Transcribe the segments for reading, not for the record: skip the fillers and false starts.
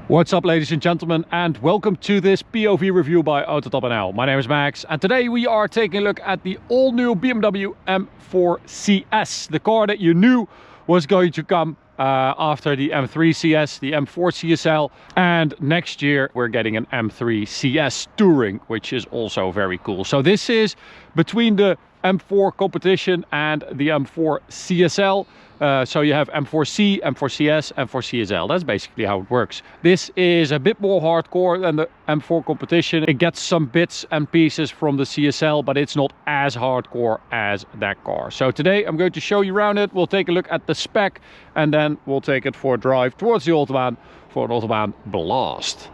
What's up, ladies and gentlemen, and welcome to this POV review by Autobahn. My name is Max, and today we are taking a look at the all-new BMW M4 CS, the car that you knew was going to come after the M3 CS, the M4 CSL, and next year we're getting an M3 CS Touring, which is also very cool. So this is between the M4 competition and the M4 CSL. So you have M4C, M4 CS, M4 CSL. That's basically how it works. This is a bit more hardcore than the M4 competition. It gets some bits and pieces from the CSL, but it's not as hardcore as that car. So today I'm going to show you around it. We'll take a look at the spec and then we'll take it for a drive towards the Autobahn for an Autobahn blast.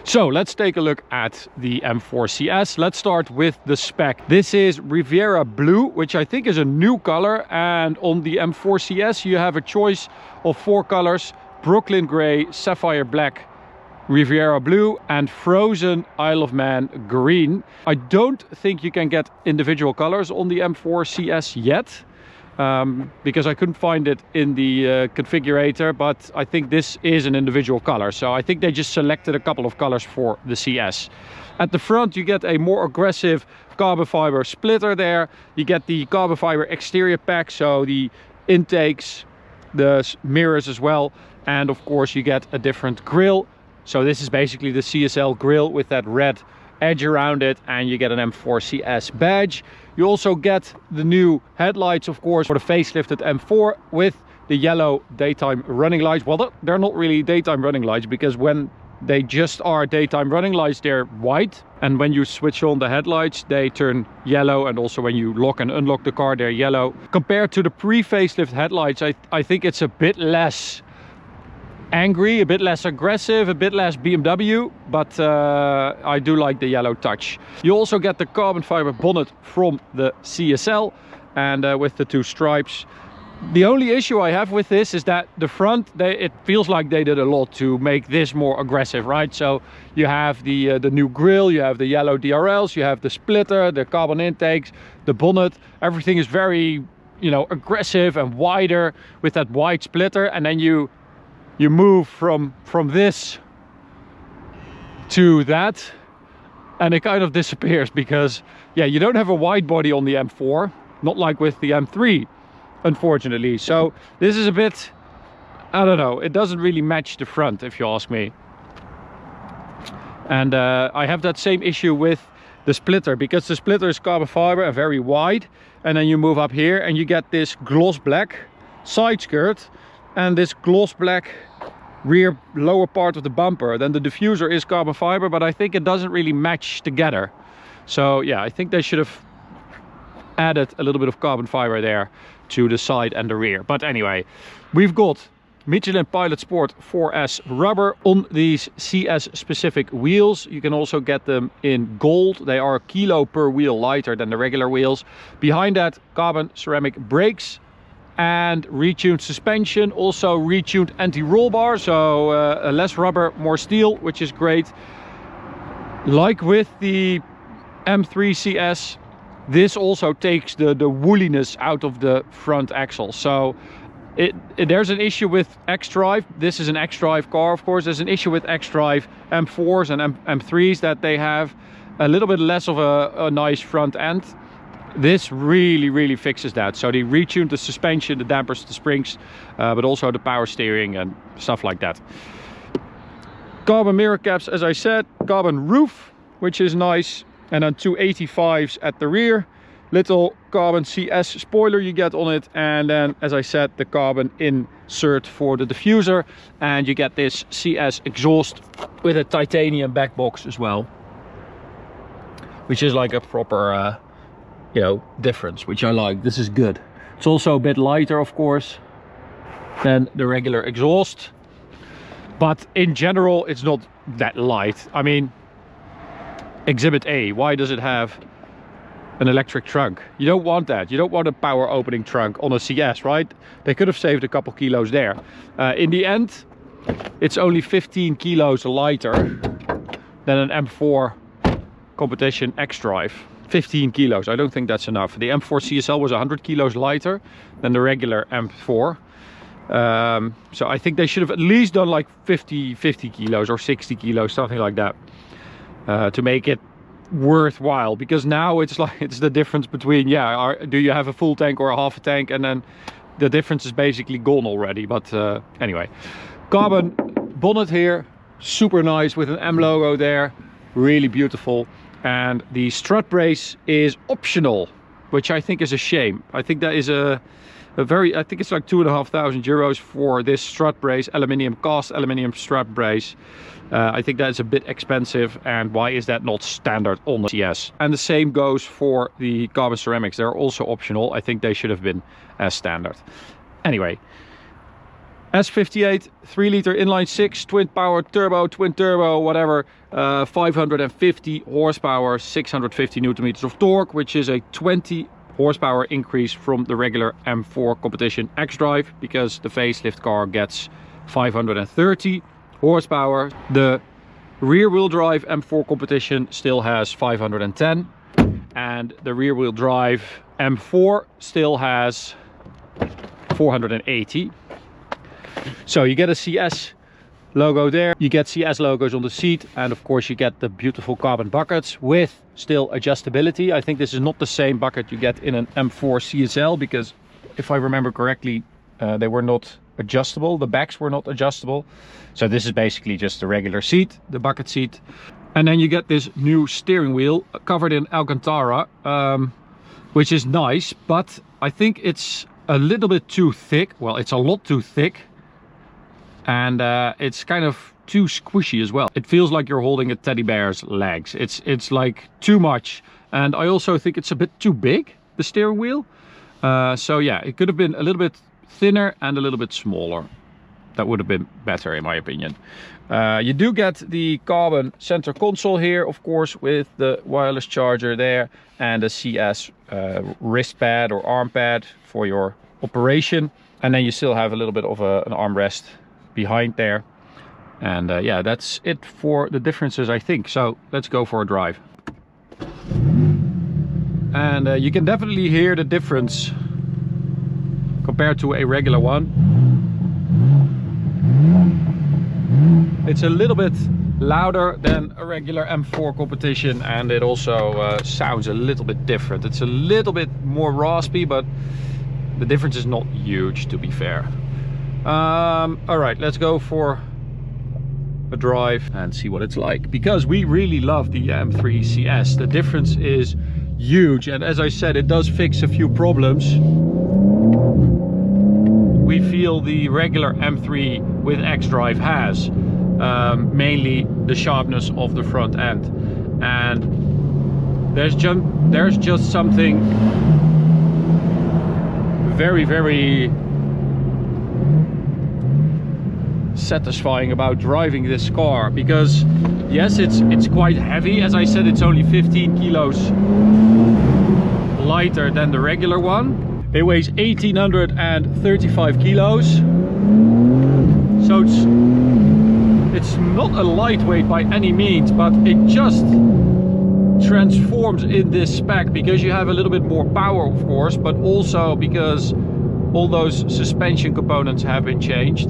So let's take a look at the M4 CS. Let's start with the spec. This is Riviera Blue, which I think is a new color. And on the M4 CS, you have a choice of 4 colors: Brooklyn Gray, Sapphire Black, Riviera Blue, and Frozen Isle of Man Green. I don't think you can get individual colors on the M4 CS yet. Because I couldn't find it in the configurator, but I think this is an individual color. So I think they just selected a couple of colors for the CS. At the front you get a more aggressive carbon fiber splitter there. You get the carbon fiber exterior pack, so the intakes, the mirrors as well, and of course you get a different grille. So this is basically the CSL grille with that red edge around it, and you get an M4 CS badge. You also get the new headlights, of course, for the facelifted M4 with the yellow daytime running lights. Well, they're not really daytime running lights, because when they just are daytime running lights, they're white, and when you switch on the headlights they turn yellow, and also when you lock and unlock the car they're yellow. Compared to the pre-facelift headlights, I think it's a bit less angry, a bit less aggressive, a bit less BMW, but I do like the yellow touch. You also get the carbon fiber bonnet from the CSL, and with the 2 stripes. The only issue I have with this is that the front, it feels like they did a lot to make this more aggressive, right? So you have the new grille, you have the yellow DRLs, you have the splitter, the carbon intakes, the bonnet. Everything is very, you know, aggressive and wider with that wide splitter, and then you move from this to that and it kind of disappears, because yeah, you don't have a wide body on the M4, not like with the M3, unfortunately. So this is a bit, I don't know, it doesn't really match the front, if you ask me. And I have that same issue with the splitter, because the splitter is carbon fiber and very wide, and then you move up here and you get this gloss black side skirt and this gloss black rear lower part of the bumper. Then the diffuser is carbon fiber, but I think it doesn't really match together. So yeah, I think they should have added a little bit of carbon fiber there to the side and the rear. But anyway, we've got Michelin Pilot Sport 4S rubber on these CS specific wheels. You can also get them in gold. They are a kilo per wheel lighter than the regular wheels. Behind that, carbon ceramic brakes and retuned suspension, also retuned anti-roll bar, so less rubber, more steel, which is great. Like with the M3 CS, this also takes the wooliness out of the front axle. So there's an issue with X-Drive. This is an X-Drive car, of course. There's an issue with X-Drive M4s and M3s, that they have a little bit less of a nice front end. This really fixes that. So they retuned the suspension, the dampers, the springs, but also the power steering and stuff like that. Carbon mirror caps, as I said, carbon roof, which is nice, and then 2 85s at the rear. Little carbon CS spoiler you get on it, and then, as I said, the carbon insert for the diffuser, and you get this CS exhaust with a titanium back box as well, which is like a proper you know, difference, which I like. This is good. It's also a bit lighter, of course, than the regular exhaust, but in general it's not that light. I mean, Exhibit A, why does it have an electric trunk? You don't want that. You don't want a power opening trunk on a CS, right? They could have saved a couple kilos there. In the end, it's only 15 kilos lighter than an M4 competition X-Drive. 15 kilos. I don't think that's enough. The M4 CSL was 100 kilos lighter than the regular M4. So I think they should have at least done like 50 kilos or 60 kilos, something like that, to make it worthwhile. Because now it's like, it's the difference between, yeah, do you have a full tank or a half a tank, and then the difference is basically gone already. But anyway, carbon bonnet here, super nice with an M logo there, really beautiful. And the strut brace is optional, which I think is a shame. I think that is a very, I think it's like 2,500 euros for this strut brace, aluminium, cast aluminium strut brace. I think that's a bit expensive, and why is that not standard on the CS? And the same goes for the carbon ceramics. They're also optional. I think they should have been as standard. Anyway, S58 3-liter inline 6 twin power turbo, twin turbo, whatever, 550 horsepower, 650 newton meters of torque, which is a 20 horsepower increase from the regular M4 competition X-Drive, because the facelift car gets 530 horsepower. The rear wheel drive M4 competition still has 510, and the rear wheel drive M4 still has 480. So you get a CS logo there, you get CS logos on the seat, and of course you get the beautiful carbon buckets with still adjustability. I think this is not the same bucket you get in an M4 CSL, because if I remember correctly, they were not adjustable, the backs were not adjustable. So this is basically just the regular seat, the bucket seat. And then you get this new steering wheel covered in Alcantara, which is nice, but I think it's a little bit too thick. Well, it's a lot too thick, and it's kind of too squishy as well. It feels like you're holding a teddy bear's legs. It's like too much, and I also think it's a bit too big, the steering wheel. So yeah, it could have been a little bit thinner and a little bit smaller. That would have been better in my opinion. You do get the carbon center console here, of course, with the wireless charger there, and a CS wrist pad or arm pad for your operation. And then you still have a little bit of an armrest behind there. And yeah, that's it for the differences, I think. So let's go for a drive. And you can definitely hear the difference compared to a regular one. It's a little bit louder than a regular M4 competition, and it also sounds a little bit different. It's a little bit more raspy, but the difference is not huge, to be fair. All right, let's go for a drive and see what it's like, because we really love the M3 CS. The difference is huge, and as I said, it does fix a few problems. We feel the regular M3 with X-Drive has, mainly the sharpness of the front end, and there's just something very, very satisfying about driving this car, because yes, it's quite heavy. As I said, it's only 15 kilos lighter than the regular one. It weighs 1835 kilos, so it's not a lightweight by any means, but it just transforms in this spec because you have a little bit more power, of course, but also because all those suspension components have been changed.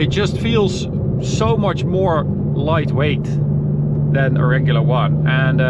It just feels so much more lightweight than a regular one, and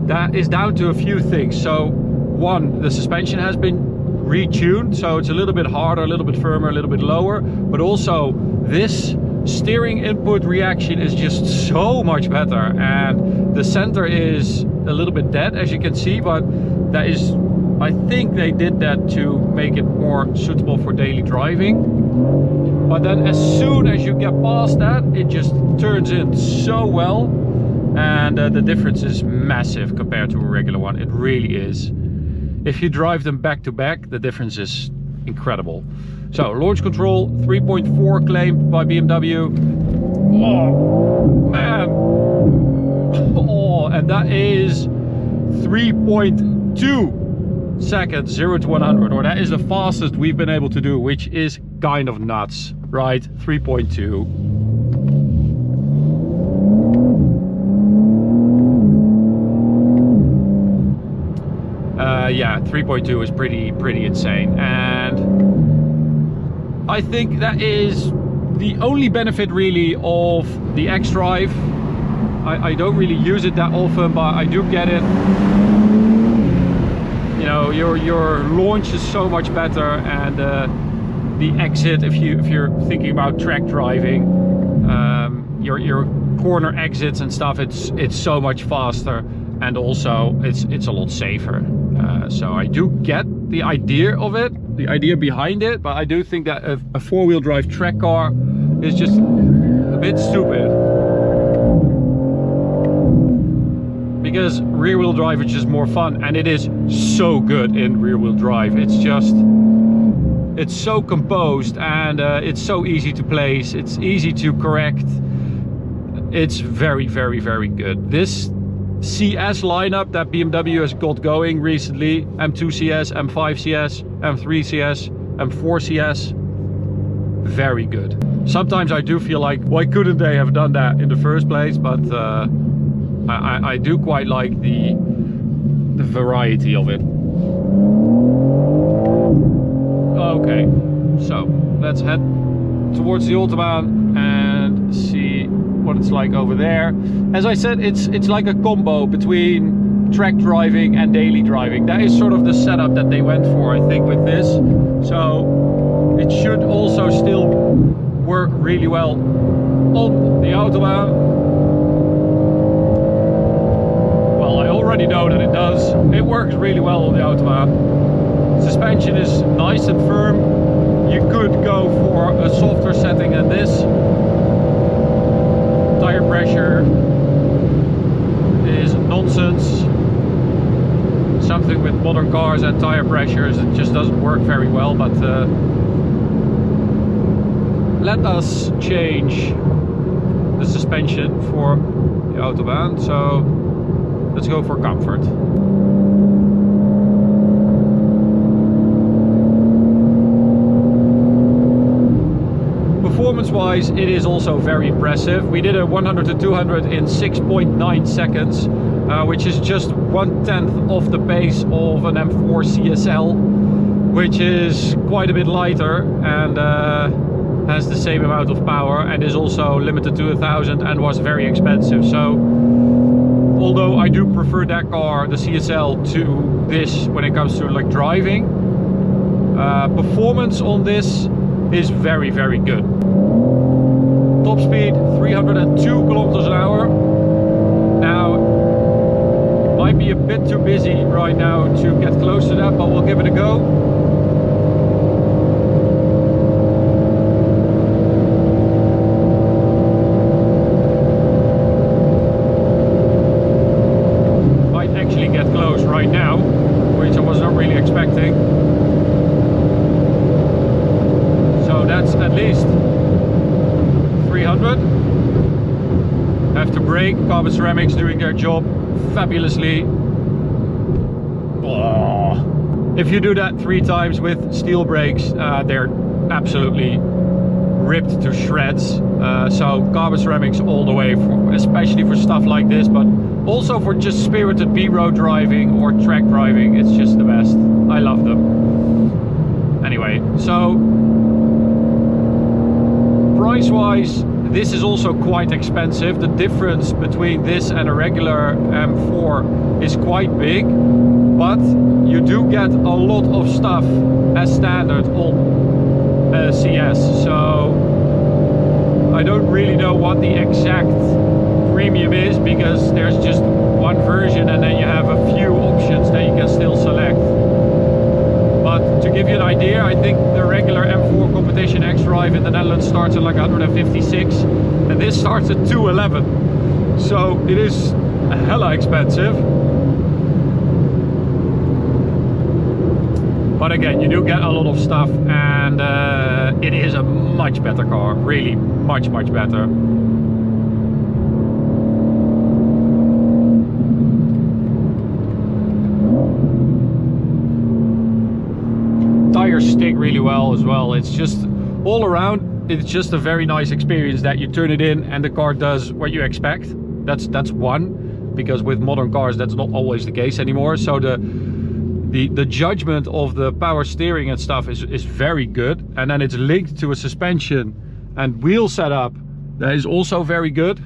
that is down to a few things. So one, the suspension has been retuned, so it's a little bit harder, a little bit firmer, a little bit lower, but also this steering input reaction is just so much better, and the center is a little bit dead, as you can see, but that is, I think they did that to make it more suitable for daily driving. But then as soon as you get past that, it just turns in so well, and the difference is massive compared to a regular one. It really is. If you drive them back to back, the difference is incredible. So launch control 3.4 claimed by BMW. Oh man, oh, and that is 3.2 seconds 0 to 100, or that is the fastest we've been able to do, which is kind of nuts, right? 3.2. yeah, 3.2 is pretty insane, and I think that is the only benefit really of the X-Drive. I don't really use it that often, but I do get it. You know, your launch is so much better, and the exit, if you're thinking about track driving, your corner exits and stuff, it's so much faster, and also it's a lot safer. So I do get the idea of it, the idea behind it, but I do think that a four-wheel drive track car is just a bit stupid. Because rear-wheel drive is just more fun, and it is so good in rear-wheel drive. It's so composed, and it's so easy to place, it's easy to correct. It's very good. This CS lineup that BMW has got going recently, M2 CS, M5 CS, M3 CS, M4 CS, very good. Sometimes I do feel like, why couldn't they have done that in the first place? But I do quite like the variety of it. Okay, so let's head towards the Autobahn and see what it's like over there. As I said, it's like a combo between track driving and daily driving. That is sort of the setup that they went for, I think, with this. So it should also still work really well on the Autobahn. Well, I already know that it does. It works really well on the Autobahn. Suspension is nice and firm. You could go for a softer setting than this. Tire pressure is nonsense. Something with modern cars and tire pressures, it just doesn't work very well, but let us change the suspension for the Autobahn. So let's go for comfort. Performance-wise, it is also very impressive. We did a 100 to 200 in 6.9 seconds, which is just 1/10 of the pace of an M4 CSL, which is quite a bit lighter and has the same amount of power, and is also limited to 1,000 and was very expensive. So although I do prefer that car, the CSL, to this when it comes to like driving, performance on this is very good. Top speed 302 kilometers an hour. Now, might be a bit too busy right now to get close to that, but we'll give it a go. Might actually get close right now, which I was not really expecting. So that's at least 300. Have to brake. Carbon ceramics doing their job fabulously. Oh. If you do that 3 times with steel brakes, they're absolutely ripped to shreds. So carbon ceramics all the way, especially for stuff like this, but also for just spirited B-road driving or track driving. It's just the best. I love them. Anyway, so price-wise, this is also quite expensive. The difference between this and a regular M4 is quite big, but you do get a lot of stuff as standard on CS. So I don't really know what the exact premium is, because there's just one version and then you have a few options that you can still select. But to give you an idea, I think the regular M4 competition X-Drive in the Netherlands starts at like 156, and this starts at 211. So it is hella expensive. But again, you do get a lot of stuff, and it is a much better car, really much better. Tires stick really well as well. It's just all around, it's just a very nice experience that you turn it in and the car does what you expect. That's one, because with modern cars that's not always the case anymore. So the judgment of the power steering and stuff is very good, and then it's linked to a suspension and wheel setup that is also very good.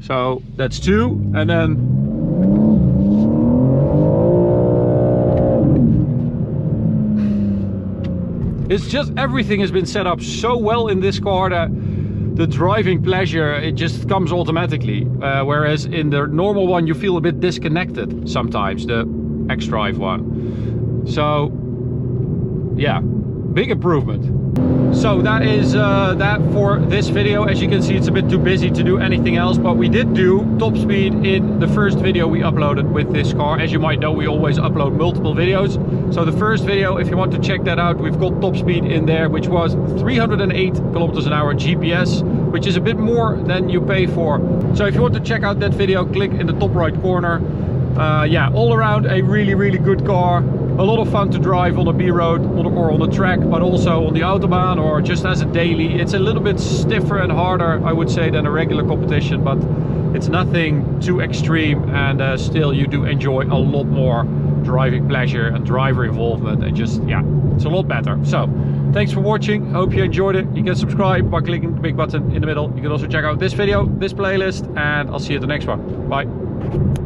So that's 2, and then it's just everything has been set up so well in this car that the driving pleasure, it just comes automatically, whereas in the normal one you feel a bit disconnected sometimes, the X-Drive one. So yeah, big improvement. So that is that for this video. As you can see, it's a bit too busy to do anything else, but we did do top speed in the first video we uploaded with this car. As you might know, we always upload multiple videos. So the first video, if you want to check that out, we've got top speed in there, which was 308 kilometers an hour GPS, which is a bit more than you pay for. So if you want to check out that video, click in the top right corner. Yeah, all around a really good car. A lot of fun to drive on a B road or on the track, but also on the Autobahn or just as a daily. It's a little bit stiffer and harder, I would say, than a regular competition, but it's nothing too extreme, and still you do enjoy a lot more driving pleasure and driver involvement, and just, yeah, it's a lot better. So thanks for watching. Hope you enjoyed it. You can subscribe by clicking the big button in the middle. You can also check out this video, this playlist, and I'll see you at the next one. Bye.